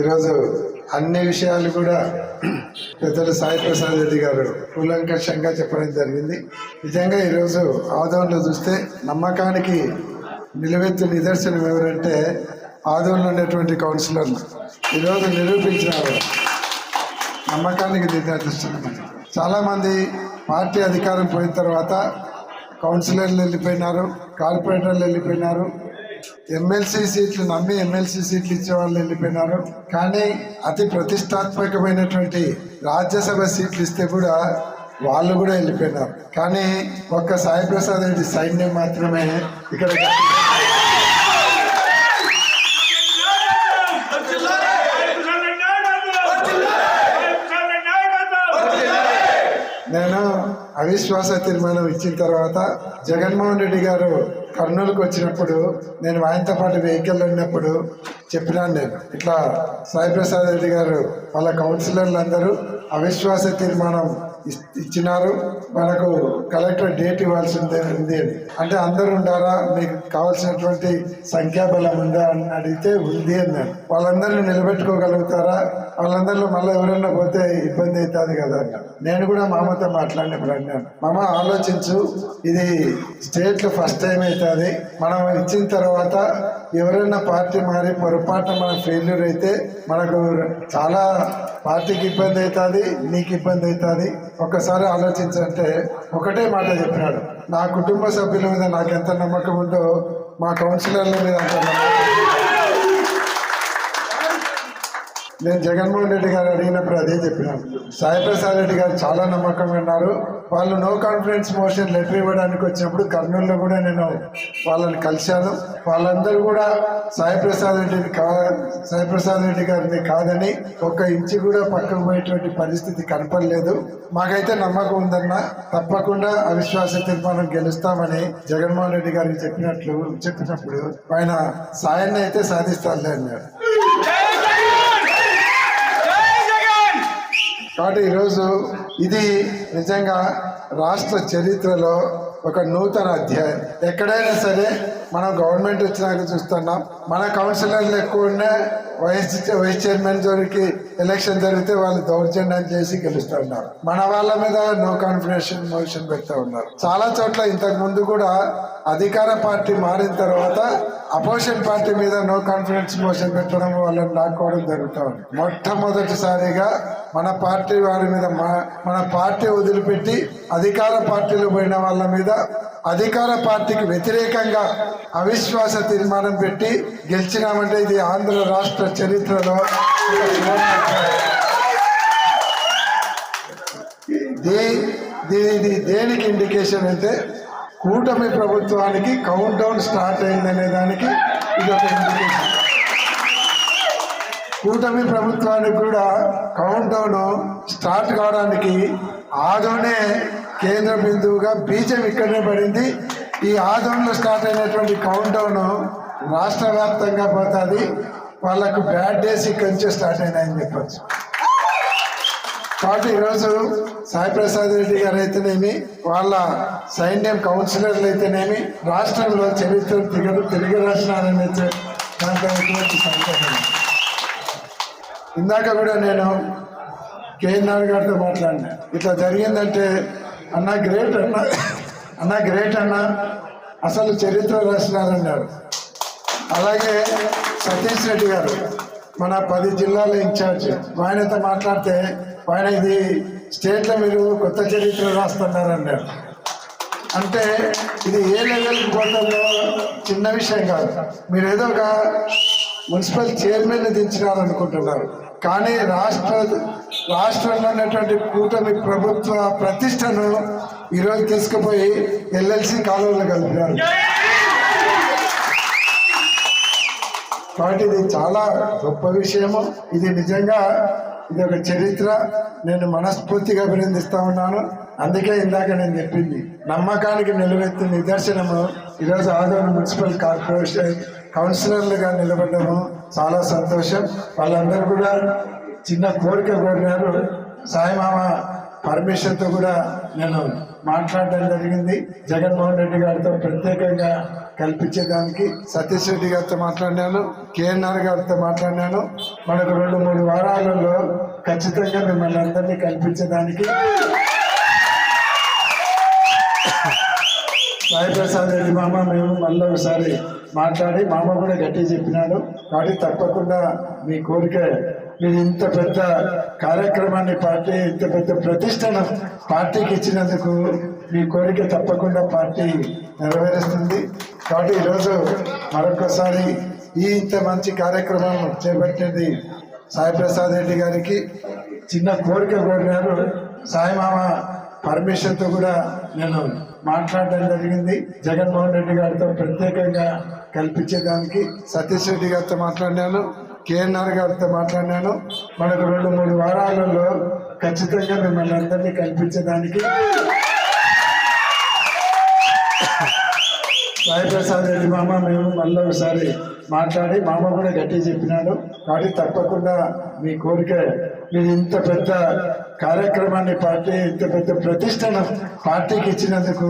ఈరోజు అన్ని విషయాలు కూడా పెద్దలు సాయి ప్రసాద్ రెడ్డి గారు కూలంకషంగా చెప్పడం జరిగింది. నిజంగా ఈరోజు ఆదోన్లో చూస్తే నమ్మకానికి నిలువెత్తు నిదర్శనం ఎవరంటే ఆదోన్లో ఉన్నటువంటి కౌన్సిలర్లు ఈరోజు నిరూపించినారు. నమ్మకానికి నిదర్శనం. చాలామంది పార్టీ అధికారం పోయిన తర్వాత కౌన్సిలర్లు వెళ్ళిపోయినారు, కార్పొరేటర్లు వెళ్ళిపోయినారు, ఎమ్మెల్సీ సీట్లు నమ్మి ఎమ్మెల్సీ సీట్లు ఇచ్చే వాళ్ళు వెళ్ళిపోయినారు. కానీ అతి ప్రతిష్టాత్మకమైనటువంటి రాజ్యసభ సీట్లు ఇస్తే కూడా వాళ్ళు కూడా వెళ్ళిపోయినారు. కానీ ఒక్క సాయి ప్రసాద్ రెడ్డి సైన్యం మాత్రమే ఇక్కడ నేను అవిశ్వాస తీర్మానం ఇచ్చిన తర్వాత జగన్మోహన్ రెడ్డి గారు కర్నూలుకు వచ్చినప్పుడు నేను ఆయనతో పాటు వెహికల్ ఉన్నప్పుడు చెప్పినాను. నేను ఇట్లా సాయి ప్రసాద్ రెడ్డి గారు వాళ్ళ కౌన్సిలర్లు అందరూ అవిశ్వాస తీర్మానం ఇచ్చినారు, మనకు కలెక్టర్ డేట్ ఇవ్వాల్సి ఉంది అంటే అందరూ ఉండారా, మీకు కావాల్సినటువంటి సంఖ్యాబలం ఉందా అని అడిగితే ఉంది అన్నాడు. వాళ్ళందరినీ నిలబెట్టుకోగలుగుతారా, వాళ్ళందరిలో మళ్ళీ ఎవరన్నా పోతే ఇబ్బంది అవుతుంది కదా అన్నాడు. నేను కూడా మామతో మాట్లాడినప్పుడు అన్నాను, మామ ఆలోచించు, ఇది స్టేట్లో ఫస్ట్ టైం అవుతుంది, మనం ఇచ్చిన తర్వాత ఎవరైనా పార్టీ మారి పొరపాటున మనం ఫెయిల్యూర్ అయితే మనకు చాలా పార్టీకి ఇబ్బంది అవుతుంది, నీకు ఇబ్బంది అవుతుంది, ఒక్కసారి ఆలోచించంటే ఒకటే మాట చెప్పినాడు, నా కుటుంబ సభ్యుల మీద నాకు ఎంత నమ్మకం ఉందో మా కౌన్సిలర్ల మీద అంత నమ్మకం. నేను జగన్మోహన్ రెడ్డి గారు అడిగినప్పుడు అదే చెప్పినాను. సాయి ప్రసాద్ రెడ్డి గారు చాలా నమ్మకంగా ఉన్నారు. వాళ్ళు నో కాన్ఫిడెన్స్ మోషన్ లెటర్ ఇవ్వడానికి వచ్చినప్పుడు కర్నూలులో కూడా నేను వాళ్ళని కలిశాను. వాళ్ళందరూ కూడా సాయి ప్రసాద్ రెడ్డి గారిని కాదని ఒక్క ఇంచు కూడా పక్కకు పోయేటువంటి పరిస్థితి కనపడలేదు. మాకైతే నమ్మకం ఉందన్న, తప్పకుండా అవిశ్వాస తీర్మానం గెలుస్తామని జగన్మోహన్ రెడ్డి గారికి చెప్పినప్పుడు ఆయన సాయాన్ని అయితే సాధిస్తారులే అన్నాడు. కాబట్టి ఈరోజు ఇది నిజంగా రాష్ట్ర చరిత్రలో ఒక నూతన అధ్యాయం. ఎక్కడైనా సరే మనం గవర్నమెంట్ వచ్చినాక చూస్తున్నాం, మన కౌన్సిలర్లు ఎక్కువ ఉన్న వైస్ చైర్మన్ జోరికి ఎలక్షన్ జరిగితే వాళ్ళు దౌర్జన్యం చేసి గెలుస్తూ ఉన్నారు. మన వాళ్ళ మీద నో కాన్ఫిడెన్స్ మోషన్ పెడతా ఉన్నారు. చాలా చోట్ల ఇంతకు ముందు కూడా అధికార పార్టీ మారిన తర్వాత అపోజిషన్ పార్టీ మీద నో కాన్ఫిడెన్స్ మోషన్ పెట్టడం, వాళ్ళని లాక్కోవడం జరుగుతూ ఉంది. మొట్టమొదటిసారిగా మన పార్టీ వారి మీద మన పార్టీ వదిలిపెట్టి అధికార పార్టీలో పోయిన వాళ్ళ మీద అధికార పార్టీకి వ్యతిరేకంగా అవిశ్వాస తీర్మానం పెట్టి గెలిచినామంటే ఇది ఆంధ్ర రాష్ట్ర చరిత్రలో ఇది దేనికి ఇండికేషన్ అంటే కూటమి ప్రభుత్వానికి కౌంట్ డౌన్ స్టార్ట్ అయిందనే దానికి ఇది ఒక ఇండికేషన్. కూటమి ప్రభుత్వానికి కూడా కౌంట్ డౌన్ స్టార్ట్ కావడానికి ఆదోనే కేంద్ర బిందువుగా బీజం ఇక్కడనే పడింది. ఈ ఆదోన్లో స్టార్ట్ అయినటువంటి కౌంట్ డౌన్ రాష్ట్ర వ్యాప్తంగా పోతుంది. వాళ్ళకు బ్యాడ్ డేస్ ఇక్కడి నుంచే స్టార్ట్ అయినాయని చెప్పచ్చు. కాబట్టి ఈరోజు సాయి ప్రసాద్ రెడ్డి గారు అయితేనేమి, వాళ్ళ సైన్యం కౌన్సిలర్లు అయితేనేమి రాష్ట్రంలో చరిత్ర తిరిగి రాసినారనే దాంట్లో ఎటువంటి సందేహం. ఇందాక కూడా నేను కేఎన్ఆర్ గారితో మాట్లాడినా, ఇట్లా జరిగిందంటే అన్న గ్రేట్ అన్న అసలు చరిత్ర రాసినారన్నాడు. అలాగే సతీష్ రెడ్డి గారు మన 10 జిల్లాల ఇన్ఛార్జ్, ఆయనతో మాట్లాడితే ఆయన ఇది స్టేట్లో మీరు కొత్త చరిత్ర రాస్తున్నారన్నారు. అంటే ఇది ఏ లెవెల్కి పోతుందో చిన్న విషయం కాదు. మీరు ఏదో ఒక మున్సిపల్ చైర్మన్ దించినారనుకుంటున్నారు, కానీ రాష్ట్రంలో ఉన్నటువంటి కూటమి ప్రభుత్వ ప్రతిష్టను ఈరోజు తీసుకుపోయి ఎల్ఎల్సి కాలువలో కలిపినారు. కాబట్టి ఇది చాలా గొప్ప విషయము. ఇది నిజంగా ఇది ఒక చరిత్ర. నేను మనస్ఫూర్తిగా అభినందిస్తా ఉన్నాను. అందుకే ఇందాక నేను చెప్పింది, నమ్మకానికి నిలబెత్తిన నిదర్శనము ఈరోజు ఆదోని మున్సిపల్ కార్పొరేషన్ కౌన్సిలర్లుగా నిలబడ్డము చాలా సంతోషం. వాళ్ళందరూ కూడా చిన్న కోరిక కోరినారు, సాయి మామ పర్మిషన్తో కూడా నేను మాట్లాడడం జరిగింది. జగన్మోహన్ రెడ్డి గారితో ప్రత్యేకంగా కల్పించేదానికి సతీష్ రెడ్డి గారితో మాట్లాడినాను, కేఎన్ఆర్ గారితో మాట్లాడినాను. మనకు 2-3 వారాలలో ఖచ్చితంగా మిమ్మల్ని అందరినీ కల్పించేదానికి సాయి ప్రసాద్ రెడ్డి మామ మేము మళ్ళీ ఒకసారి మాట్లాడి మామ కూడా గట్టి చెప్పినాడు. కాబట్టి తప్పకుండా మీ కోరిక, మీరు ఇంత పెద్ద కార్యక్రమాన్ని పార్టీ ఇంత పెద్ద ప్రతిష్టను పార్టీకి ఇచ్చినందుకు మీ కోరిక తప్పకుండా పార్టీ నెరవేరుస్తుంది. కాబట్టి ఈరోజు మరొకసారి ఇంత మంచి కార్యక్రమం చేపట్టింది సాయి ప్రసాద్ రెడ్డి గారికి చిన్న కోరిక కోరినారు. సాయి మామ పర్మిషన్తో కూడా నేను మాట్లాడడం జరిగింది. జగన్మోహన్ రెడ్డి గారితో ప్రత్యేకంగా కల్పించేదానికి సతీష్ రెడ్డి గారితో మాట్లాడినాను, కేఎన్ఆర్ గారితో మాట్లాడినాను. మనకు 2-3 వారాలలో ఖచ్చితంగా మిమ్మల్ని అందరినీ కల్పించేదానికి సాయి ప్రసాద్ రెడ్డి మామ మేము మళ్ళీ ఒకసారి మాట్లాడి మామ కూడా గట్టి చెప్పినాడు. కాబట్టి తప్పకుండా మీ కోరిక, మీరు ఇంత పెద్ద కార్యక్రమాన్ని పార్టీ ఇంత పెద్ద ప్రతిష్టను పార్టీకి ఇచ్చినందుకు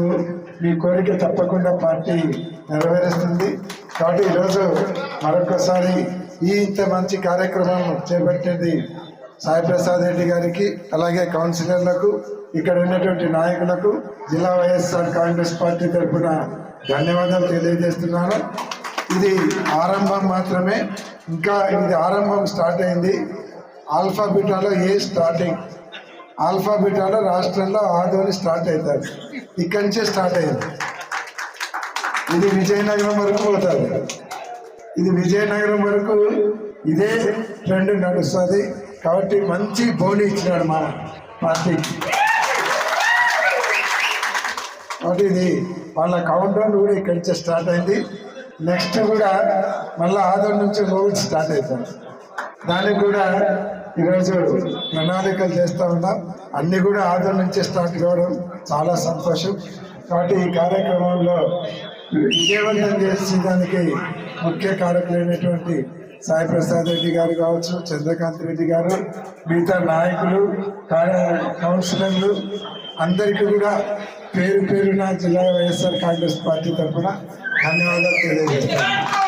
మీ కోరిక తప్పకుండా పార్టీ నెరవేరుస్తుంది. కాబట్టి ఈరోజు మరొకసారి ఇంత మంచి కార్యక్రమం చేపట్టింది సాయి ప్రసాద్ రెడ్డి గారికి, అలాగే కౌన్సిలర్లకు, ఇక్కడ ఉన్నటువంటి నాయకులకు, జిల్లా వైఎస్ఆర్ కాంగ్రెస్ పార్టీ తరఫున ధన్యవాదాలు తెలియజేస్తున్నాను. ఇది ఆరంభం మాత్రమే, ఇంకా ఇది ఆరంభం స్టార్ట్ అయింది. ఆల్ఫాబీటాలో స్టార్టింగ్, ఆల్ఫాబీటాలో రాష్ట్రంలో ఆదోని స్టార్ట్ అవుతారు, ఇక్కడి నుంచే స్టార్ట్ అయింది. ఇది విజయనగరం వరకు పోతుంది. ఇది విజయనగరం వరకు ఇదే ట్రెండ్ నడుస్తుంది. కాబట్టి మంచి బోని ఇచ్చినాడు మా పార్టీకి. కాబట్టి ఇది వాళ్ళ కౌంటౌన్ కూడా ఇక్కడి నుంచే స్టార్ట్ అయింది. నెక్స్ట్ కూడా మళ్ళీ ఆదోని నుంచి రోడ్ స్టార్ట్ అవుతాయి. దానికి కూడా ఈరోజు ప్రణాళికలు చేస్తూ ఉన్నాం. అన్నీ కూడా ఆదోని నుంచే స్టార్ట్ కావడం చాలా సంతోషం. కాబట్టి ఈ కార్యక్రమంలో విజయవంతం చేసేదానికి ముఖ్య కారకులైనటువంటి సాయి ప్రసాద్ రెడ్డి గారు కావచ్చు, చంద్రకాంత్ రెడ్డి గారు, మిగతా నాయకులు, కౌన్సిలర్లు అందరికీ కూడా పేరు పేరున జిల్లా వైఎస్ఆర్ కాంగ్రెస్ పార్టీ తరఫున ధన్యవాదాలు తెలియజేస్తాను.